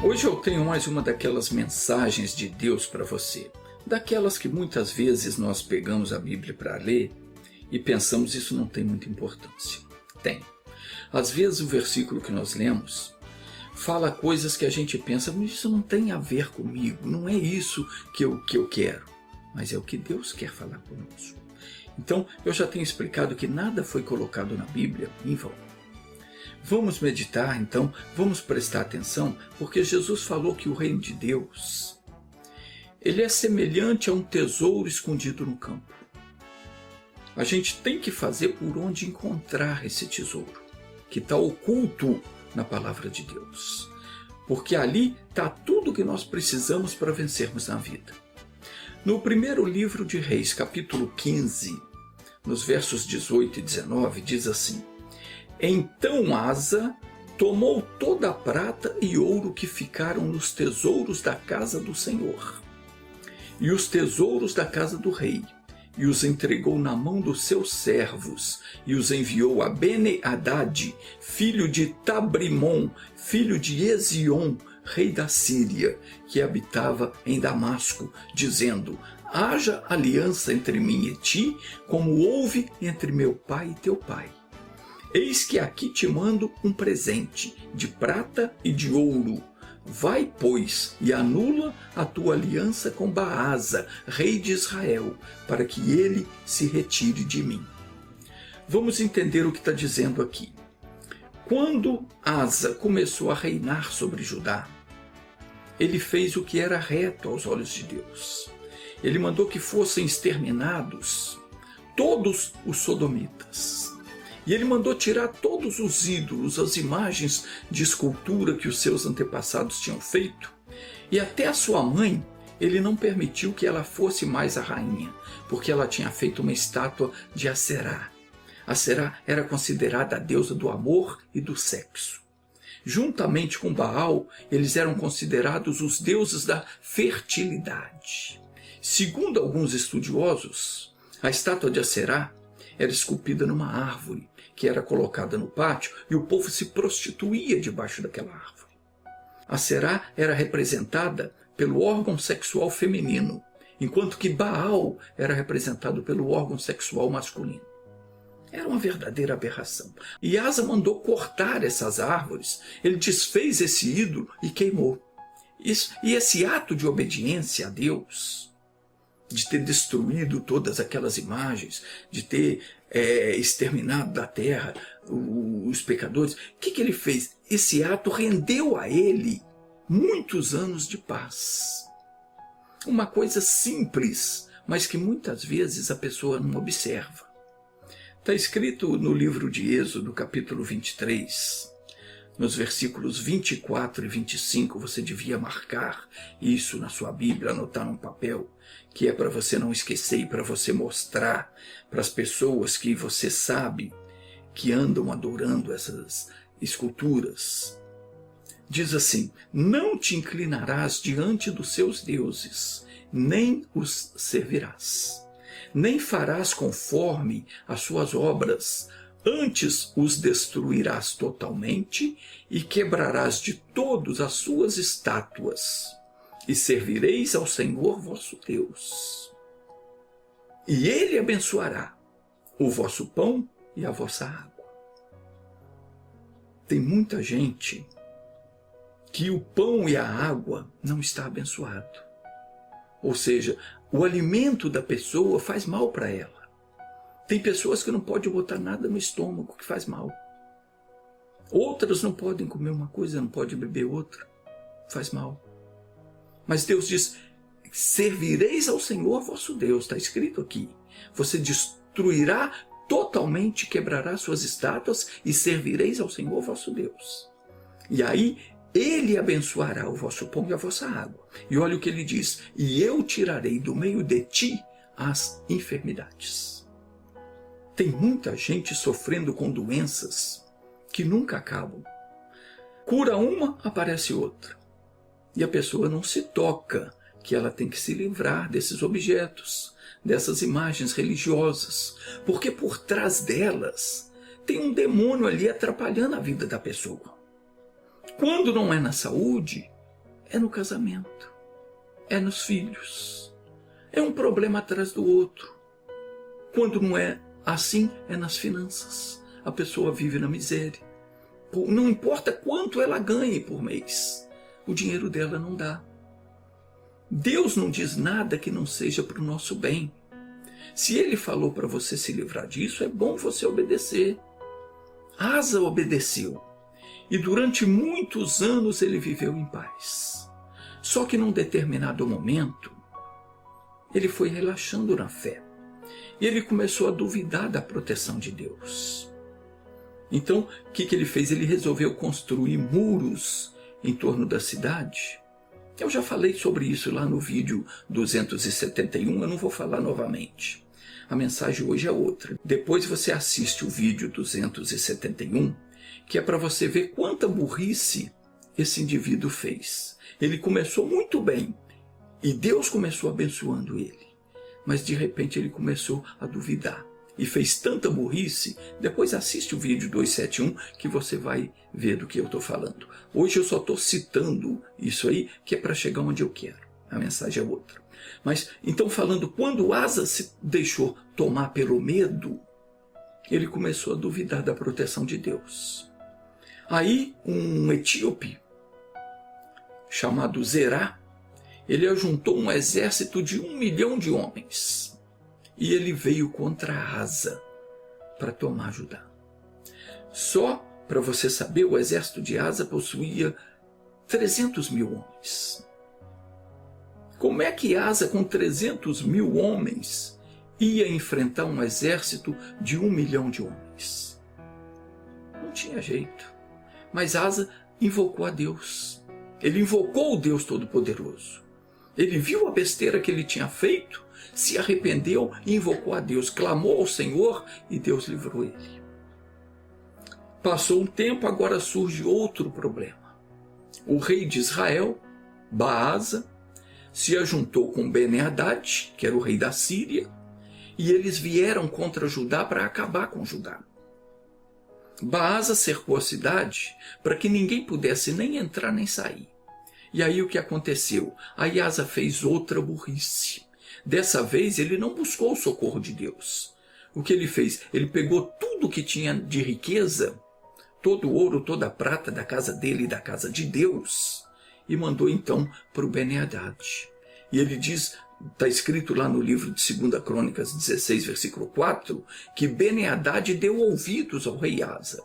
Hoje eu tenho mais uma daquelas mensagens de Deus para você, daquelas que muitas vezes nós pegamos a Bíblia para ler e pensamos isso não tem muita importância. Tem. Às vezes o versículo que nós lemos fala coisas que a gente pensa, mas isso não tem a ver comigo, não é isso que eu quero, mas é o que Deus quer falar conosco. Então eu já tenho explicado que nada foi colocado na Bíblia em vão. Vamos meditar então, vamos prestar atenção, porque Jesus falou que o reino de Deus, ele é semelhante a um tesouro escondido no campo. A gente tem que fazer por onde encontrar esse tesouro, que está oculto na palavra de Deus. Porque ali está tudo o que nós precisamos para vencermos na vida. No primeiro livro de Reis, capítulo 15, nos versos 18 e 19, diz assim: Então Asa tomou toda a prata e ouro que ficaram nos tesouros da casa do Senhor, e os tesouros da casa do rei, e os entregou na mão dos seus servos, e os enviou a Bene-Hadad, filho de Tabrimon, filho de Ezion, rei da Síria, que habitava em Damasco, dizendo: Haja aliança entre mim e ti, como houve entre meu pai e teu pai. Eis que aqui te mando um presente de prata e de ouro. Vai, pois, e anula a tua aliança com Baasa, rei de Israel, para que ele se retire de mim. Vamos entender o que está dizendo aqui. Quando Asa começou a reinar sobre Judá, ele fez o que era reto aos olhos de Deus. Ele mandou que fossem exterminados todos os sodomitas. E ele mandou tirar todos os ídolos, as imagens de escultura que os seus antepassados tinham feito. E até a sua mãe, ele não permitiu que ela fosse mais a rainha, porque ela tinha feito uma estátua de Aserá. Aserá era considerada a deusa do amor e do sexo. Juntamente com Baal, eles eram considerados os deuses da fertilidade. Segundo alguns estudiosos, a estátua de Aserá era esculpida numa árvore, que era colocada no pátio, e o povo se prostituía debaixo daquela árvore. Aserá era representada pelo órgão sexual feminino, enquanto que Baal era representado pelo órgão sexual masculino. Era uma verdadeira aberração. E Asa mandou cortar essas árvores, ele desfez esse ídolo e queimou. E esse ato de obediência a Deus, de ter destruído todas aquelas imagens, de ter exterminado da terra os pecadores, o que ele fez? Esse ato rendeu a ele muitos anos de paz. Uma coisa simples, mas que muitas vezes a pessoa não observa. Está escrito no livro de Êxodo, capítulo 23, nos versículos 24 e 25, você devia marcar isso na sua Bíblia, anotar num papel, que é para você não esquecer e para você mostrar para as pessoas que você sabe que andam adorando essas esculturas. Diz assim: não te inclinarás diante dos seus deuses, nem os servirás, nem farás conforme as suas obras, antes os destruirás totalmente e quebrarás de todos as suas estátuas, e servireis ao Senhor vosso Deus. E ele abençoará o vosso pão e a vossa água. Tem muita gente que o pão e a água não está abençoado. Ou seja, o alimento da pessoa faz mal para ela. Tem pessoas que não podem botar nada no estômago que faz mal. Outras não podem comer uma coisa, não podem beber outra, faz mal. Mas Deus diz: servireis ao Senhor vosso Deus, está escrito aqui. Você destruirá totalmente, quebrará suas estátuas e servireis ao Senhor vosso Deus. E aí ele abençoará o vosso pão e a vossa água. E olha o que ele diz: e eu tirarei do meio de ti as enfermidades. Tem muita gente sofrendo com doenças que nunca acabam. Cura uma, aparece outra. E a pessoa não se toca que ela tem que se livrar desses objetos, dessas imagens religiosas, porque por trás delas tem um demônio ali atrapalhando a vida da pessoa. Quando não é na saúde, é no casamento, é nos filhos, é um problema atrás do outro. Quando não é assim, é nas finanças. A pessoa vive na miséria. Não importa quanto ela ganhe por mês, o dinheiro dela não dá. Deus não diz nada que não seja para o nosso bem. Se Ele falou para você se livrar disso, é bom você obedecer. Asa obedeceu. E durante muitos anos ele viveu em paz. Só que num determinado momento, ele foi relaxando na fé. E ele começou a duvidar da proteção de Deus. Então, o que ele fez? Ele resolveu construir muros em torno da cidade. Eu já falei sobre isso lá no vídeo 271, eu não vou falar novamente. A mensagem hoje é outra. Depois você assiste o vídeo 271, que é para você ver quanta burrice esse indivíduo fez. Ele começou muito bem e Deus começou abençoando ele. Mas de repente ele começou a duvidar e fez tanta burrice. Depois assiste o vídeo 271 que você vai ver do que eu estou falando. Hoje eu só estou citando isso aí, que é para chegar onde eu quero. A mensagem é outra. Mas então, falando, quando Asa se deixou tomar pelo medo, ele começou a duvidar da proteção de Deus. Aí um etíope chamado Zerá, ele ajuntou um exército de 1 milhão de homens. E ele veio contra Asa para tomar Judá. Só para você saber, o exército de Asa possuía 300 mil homens. Como é que Asa, com 300 mil homens, ia enfrentar um exército de 1 milhão de homens? Não tinha jeito. Mas Asa invocou a Deus. Ele invocou o Deus Todo-Poderoso. Ele viu a besteira que ele tinha feito, se arrependeu e invocou a Deus, clamou ao Senhor e Deus livrou ele. Passou um tempo, agora surge outro problema. O rei de Israel, Baasa, se ajuntou com Ben-Hadad, que era o rei da Síria, e eles vieram contra Judá para acabar com Judá. Baasa cercou a cidade para que ninguém pudesse nem entrar nem sair. E aí o que aconteceu? Aí Asa fez outra burrice. Dessa vez ele não buscou o socorro de Deus. O que ele fez? Ele pegou tudo que tinha de riqueza, todo o ouro, toda a prata da casa dele e da casa de Deus, e mandou então para o Ben-Hadad. E ele diz, está escrito lá no livro de 2 Crônicas 16, versículo 4, que Ben-Hadad deu ouvidos ao rei Asa.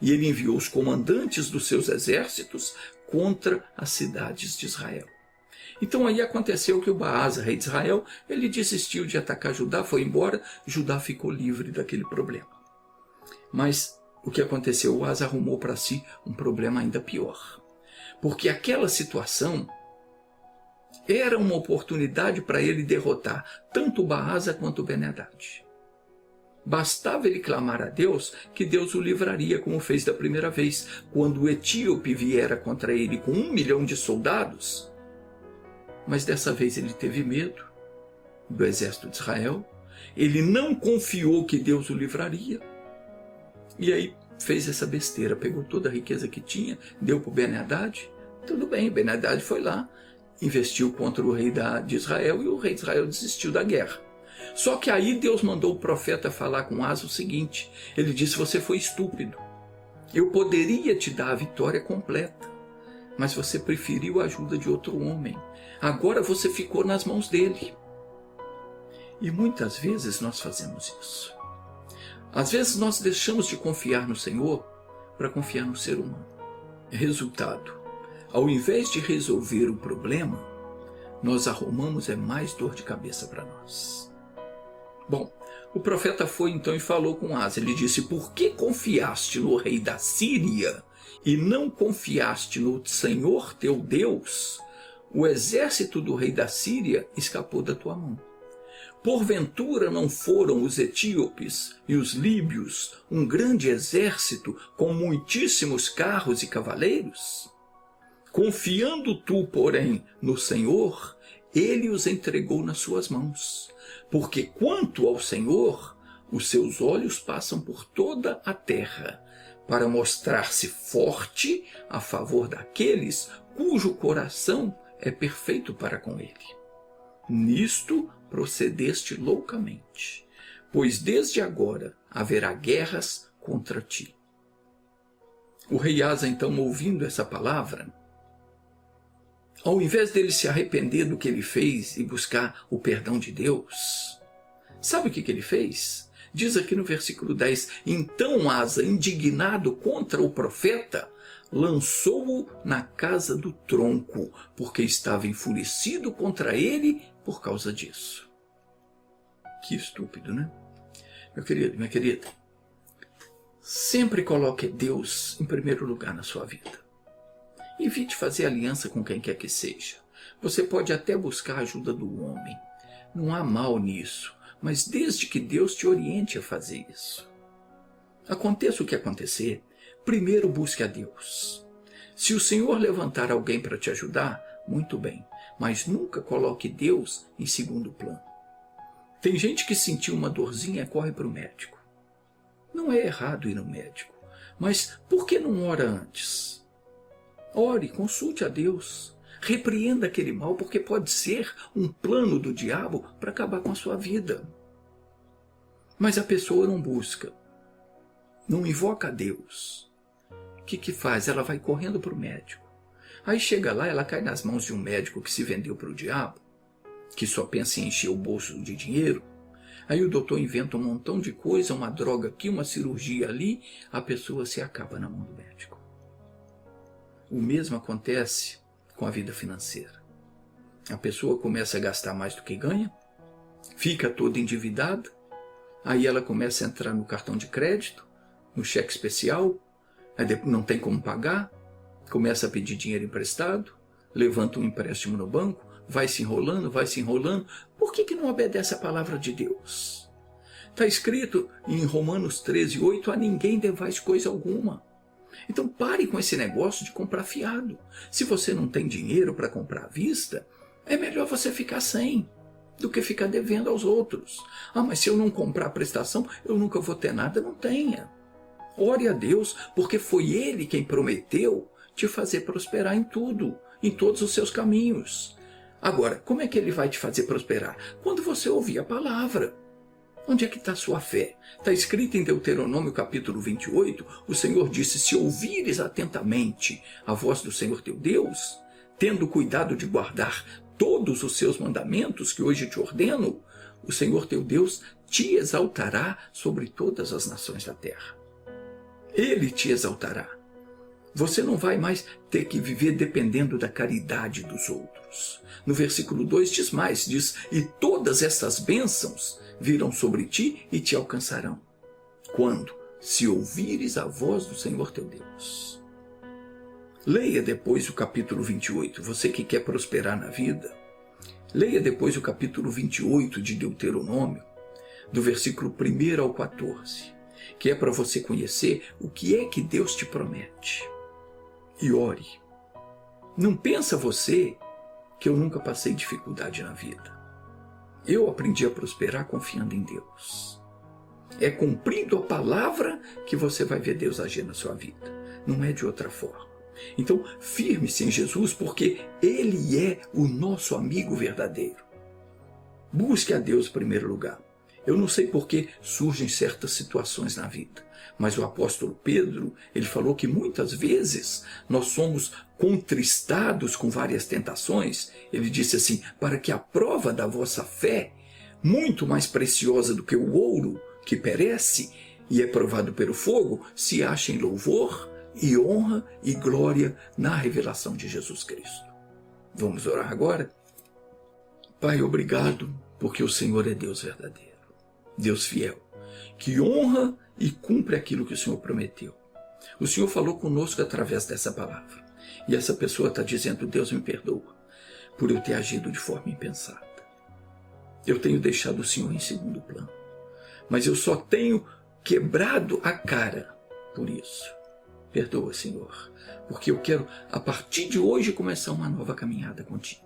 E ele enviou os comandantes dos seus exércitos contra as cidades de Israel. Então aí aconteceu que o Baasa, rei de Israel, ele desistiu de atacar Judá, foi embora, Judá ficou livre daquele problema. Mas o que aconteceu? O Asa arrumou para si um problema ainda pior. Porque aquela situação era uma oportunidade para ele derrotar tanto o Baasa quanto o Ben-Hadad. Bastava ele clamar a Deus que Deus o livraria, como fez da primeira vez, quando o etíope viera contra ele com 1 milhão de soldados. Mas dessa vez ele teve medo do exército de Israel, ele não confiou que Deus o livraria, e aí fez essa besteira, pegou toda a riqueza que tinha, deu para o Ben-Hadad. Tudo bem, Ben-Hadad foi lá, investiu contra o rei de Israel, e o rei de Israel desistiu da guerra. Só que aí Deus mandou o profeta falar com Asa o seguinte, ele disse, você foi estúpido, eu poderia te dar a vitória completa, mas você preferiu a ajuda de outro homem, agora você ficou nas mãos dele. E muitas vezes nós fazemos isso. Às vezes nós deixamos de confiar no Senhor para confiar no ser humano. Resultado, ao invés de resolver o problema, nós arrumamos mais dor de cabeça para nós. Bom, o profeta foi então e falou com Asa. Ele disse, por que confiaste no rei da Síria e não confiaste no Senhor teu Deus? O exército do rei da Síria escapou da tua mão. Porventura não foram os etíopes e os líbios um grande exército com muitíssimos carros e cavaleiros? Confiando tu, porém, no Senhor, ele os entregou nas suas mãos. Porque quanto ao Senhor, os seus olhos passam por toda a terra, para mostrar-se forte a favor daqueles cujo coração é perfeito para com ele. Nisto procedeste loucamente, pois desde agora haverá guerras contra ti. O rei Asa, então, ouvindo essa palavra, ao invés dele se arrepender do que ele fez e buscar o perdão de Deus, sabe o que ele fez? Diz aqui no versículo 10, então Asa, indignado contra o profeta, lançou-o na casa do tronco, porque estava enfurecido contra ele por causa disso. Que estúpido, né? Meu querido, minha querida, sempre coloque Deus em primeiro lugar na sua vida. Evite fazer aliança com quem quer que seja. Você pode até buscar a ajuda do homem. Não há mal nisso, mas desde que Deus te oriente a fazer isso. Aconteça o que acontecer, primeiro busque a Deus. Se o Senhor levantar alguém para te ajudar, muito bem, mas nunca coloque Deus em segundo plano. Tem gente que sentiu uma dorzinha e corre para o médico. Não é errado ir ao médico, mas por que não ora antes? Ore, consulte a Deus, repreenda aquele mal, porque pode ser um plano do diabo para acabar com a sua vida. Mas a pessoa não busca, não invoca a Deus. O que faz? Ela vai correndo para o médico. Aí chega lá, ela cai nas mãos de um médico que se vendeu para o diabo, que só pensa em encher o bolso de dinheiro. Aí o doutor inventa um montão de coisa, uma droga aqui, uma cirurgia ali, a pessoa se acaba na mão do médico. O mesmo acontece com a vida financeira. A pessoa começa a gastar mais do que ganha, fica toda endividada, aí ela começa a entrar no cartão de crédito, no cheque especial, aí não tem como pagar, começa a pedir dinheiro emprestado, levanta um empréstimo no banco, vai se enrolando, vai se enrolando. Por que não obedece a palavra de Deus? Está escrito em Romanos 13:8, a ninguém devais coisa alguma. Então pare com esse negócio de comprar fiado. Se você não tem dinheiro para comprar à vista, é melhor você ficar sem do que ficar devendo aos outros. Ah, mas se eu não comprar a prestação, eu nunca vou ter nada. Não tenha. Ore a Deus, porque foi Ele quem prometeu te fazer prosperar em tudo, em todos os seus caminhos. Agora, como é que Ele vai te fazer prosperar? Quando você ouvir a palavra. Onde é que está a sua fé? Está escrito em Deuteronômio capítulo 28, o Senhor disse, se ouvires atentamente a voz do Senhor teu Deus, tendo cuidado de guardar todos os seus mandamentos que hoje te ordeno, o Senhor teu Deus te exaltará sobre todas as nações da terra. Ele te exaltará. Você não vai mais ter que viver dependendo da caridade dos outros. No versículo 2 diz mais, diz, e todas essas bênçãos virão sobre ti e te alcançarão. Quando? Se ouvires a voz do Senhor teu Deus. Leia depois o capítulo 28, você que quer prosperar na vida. Leia depois o capítulo 28 de Deuteronômio, do versículo 1 ao 14, que é para você conhecer o que é que Deus te promete. E ore. Não pensa você que eu nunca passei dificuldade na vida. Eu aprendi a prosperar confiando em Deus. É cumprindo a palavra que você vai ver Deus agir na sua vida. Não é de outra forma. Então, firme-se em Jesus, porque Ele é o nosso amigo verdadeiro. Busque a Deus em primeiro lugar. Eu não sei por que surgem certas situações na vida, mas o apóstolo Pedro, ele falou que muitas vezes nós somos contristados com várias tentações. Ele disse assim, para que a prova da vossa fé, muito mais preciosa do que o ouro que perece e é provado pelo fogo, se ache em louvor e honra e glória na revelação de Jesus Cristo. Vamos orar agora? Pai, obrigado, porque o Senhor é Deus verdadeiro. Deus fiel, que honra e cumpre aquilo que o Senhor prometeu. O Senhor falou conosco através dessa palavra. E essa pessoa está dizendo, Deus me perdoa por eu ter agido de forma impensada. Eu tenho deixado o Senhor em segundo plano. Mas eu só tenho quebrado a cara por isso. Perdoa, Senhor, porque eu quero, a partir de hoje, começar uma nova caminhada contigo.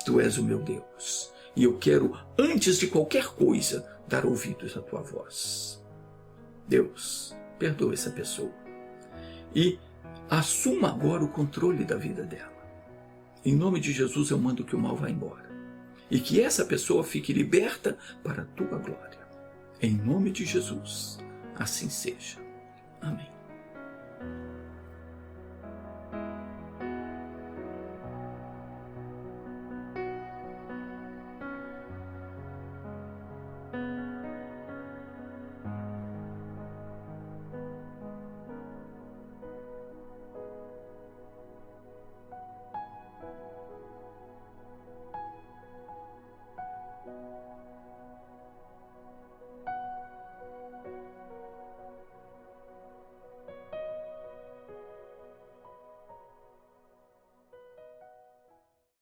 Tu és o meu Deus. E eu quero, antes de qualquer coisa, dar ouvidos à tua voz. Deus, perdoa essa pessoa. E assuma agora o controle da vida dela. Em nome de Jesus eu mando que o mal vá embora. E que essa pessoa fique liberta para a tua glória. Em nome de Jesus, assim seja. Amém.